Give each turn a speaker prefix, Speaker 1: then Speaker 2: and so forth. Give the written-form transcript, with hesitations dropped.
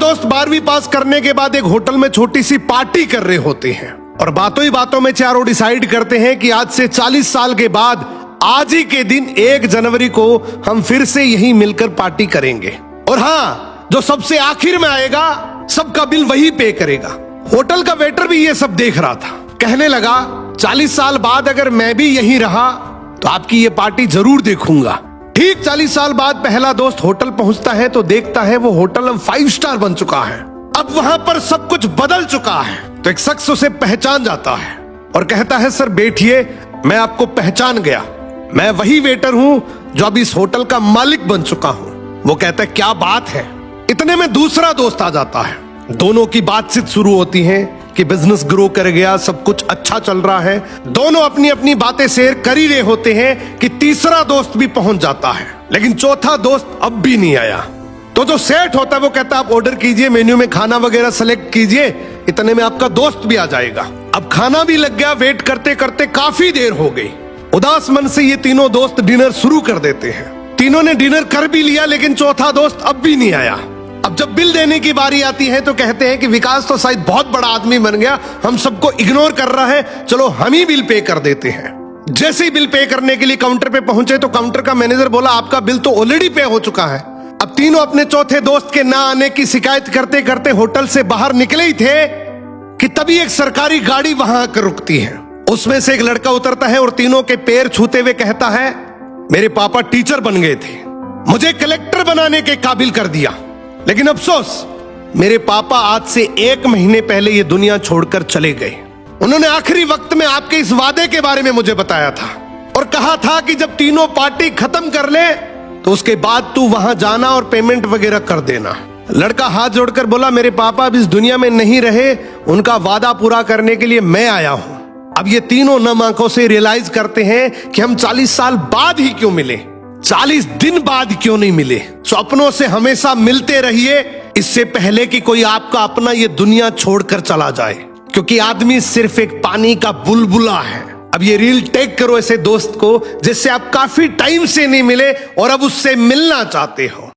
Speaker 1: दोस्त 12वीं पास करने के बाद एक होटल में छोटी सी पार्टी कर रहे होते हैं और बातों ही बातों में चारों डिसाइड करते हैं कि आज से 40 साल के बाद आज ही के दिन 1 जनवरी को हम फिर से यहीं मिलकर पार्टी करेंगे। और हाँ, जो सबसे आखिर में आएगा सबका बिल वही पे करेगा। होटल का वेटर भी ये सब देख रहा था। कहने लगा 40 साल बाद अगर मैं भी यहीं रहा तो आपकी ये पार्टी जरूर देखूंगा। ठीक 40 साल बाद पहला दोस्त होटल पहुंचता है तो देखता है वो होटल अब 5 स्टार बन चुका है। अब वहां पर सब कुछ बदल चुका है। तो एक शख्स उसे पहचान जाता है और कहता है सर बैठिए, मैं आपको पहचान गया, मैं वही वेटर हूं जो अब इस होटल का मालिक बन चुका हूं। वो कहता है क्या बात है। इतने में दूसरा दोस्त आ जाता है। दोनों की बातचीत शुरू होती है कि बिजनेस ग्रो कर गया, सब कुछ अच्छा चल रहा है। दोनों अपनी अपनी बातें शेयर कर ही रहे होते हैं कि तीसरा दोस्त भी पहुंच जाता है, लेकिन चौथा दोस्त अब भी नहीं आया। तो जो सेठ होता है वो कहता है आप ऑर्डर कीजिए, मेन्यू में खाना वगैरह सेलेक्ट कीजिए, इतने में आपका दोस्त भी आ जाएगा। अब खाना भी लग गया। वेट करते करते काफी देर हो गई। उदास मन से ये तीनों दोस्त डिनर शुरू कर देते हैं। तीनों ने डिनर कर भी लिया, लेकिन चौथा दोस्त अब भी नहीं आया। अब जब बिल देने की बारी आती है तो कहते हैं कि विकास तो शायद बहुत बड़ा आदमी बन गया, हम सबको इग्नोर कर रहा है, चलो हम ही बिल पे कर देते हैं। जैसे ही बिल पे करने के लिए काउंटर पे पहुंचे तो काउंटर का मैनेजर बोला आपका बिल तो ऑलरेडी पे हो चुका है। अब तीनों अपने चौथे दोस्त के ना आने की शिकायत करते करते होटल से बाहर निकले ही थे कि तभी एक सरकारी गाड़ी वहां आकर रुकती है। उसमें से एक लड़का उतरता है और तीनों के पैर छूते हुए कहता है मेरे पापा टीचर बन गए थे, मुझे कलेक्टर बनाने के काबिल कर दिया, लेकिन अफसोस मेरे पापा आज से 1 महीने पहले ये दुनिया छोड़कर चले गए। उन्होंने आखिरी वक्त में आपके इस वादे के बारे में मुझे बताया था और कहा था कि जब तीनों पार्टी खत्म कर ले तो उसके बाद तू वहां जाना और पेमेंट वगैरह कर देना। लड़का हाथ जोड़कर बोला मेरे पापा अब इस दुनिया में नहीं रहे, उनका वादा पूरा करने के लिए मैं आया हूं। अब ये तीनों नम आंखों से रियलाइज करते हैं कि हम 40 साल बाद ही क्यों मिले, 40 दिन बाद क्यों नहीं मिले। सपनों से हमेशा मिलते रहिए, इससे पहले कि कोई आपका अपना ये दुनिया छोड़कर चला जाए, क्योंकि आदमी सिर्फ एक पानी का बुलबुला है। अब ये रील टेक करो ऐसे दोस्त को जिससे आप काफी टाइम से नहीं मिले और अब उससे मिलना चाहते हो।